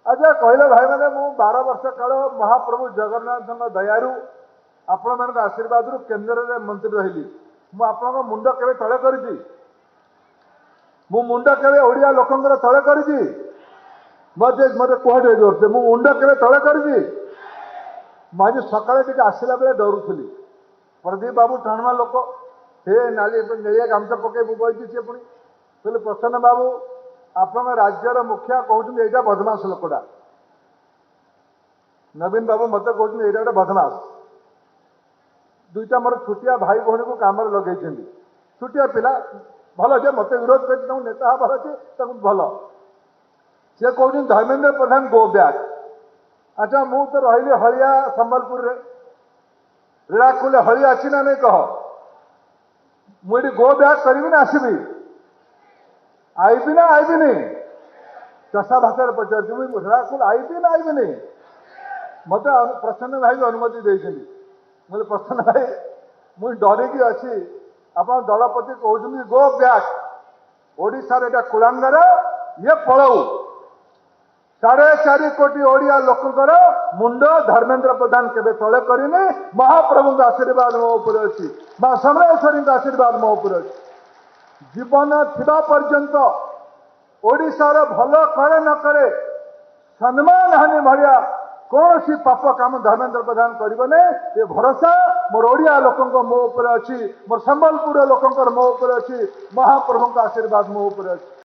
अच्छा कहले भाई मैंने मु 12 वर्ष काल महाप्रभु जगन्नाथ दयारू आपण मान आशीर्वाद केन्द्र मंत्री रही मुझ मुंड के तले कर मुंड के ओडिया लोकंर तले कर मत कहते जोर से मुंड के तले कर आज सकाଳେ आसला बेले डरुली प्रदीप बाबू टाणवा लोक हे नाली नेलिया गामछा पकई बही सी पुणी कहले प्रसन्न बाबू आप राज्यर मुखिया कहते यहाँ बदमाश लोकटा नवीन बाबू मत कहते यहाँ गोटे बदमाश दुईटा मोर छुटिया भाई भौणी को कम लगे छुटिया पिला भल जे मत विरोध कर नेता हबार अच्छे भल सी कहते धर्मेन्द्र प्रधान गो बैक। अच्छा मु तो रही हलिया संबलपुर रीड़ाखोल हलिया अच्छी ना नहीं कह मुझे गो बैक करी ना आसबि आईबी ना आईबी नहीं चषा भाषा पचार रीड़ाखोल आईबी ना आईबी नहीं मत प्रसन्न भाई अनुमति देते मुझे प्रसन्न भाई मुझे डरिकी अच्छी आप दलपति कहते गो बैक ओडिशार एटा कुलांगर ये पलाऊ 4.5 कोटी ओडिया लोकंर मुंड धर्मेन्द्र प्रधान के तले करनी महाप्रभु आशीर्वाद मो उपर अच्छी मां समलेश्वरी आशीर्वाद मो उपर अच्छी जीवन थिबा पर्यंत ओडिशार भल करे न करे सम्मान हानि भाया कौन सी पाप काम धर्मेन्द्र प्रधान करें ये भरोसा मोर ओडिया लोक मो उपर अच्छी मोर संबलपुर लोकंर मो उपर अच्छी महाप्रभु आशीर्वाद मो उपर अच्छी।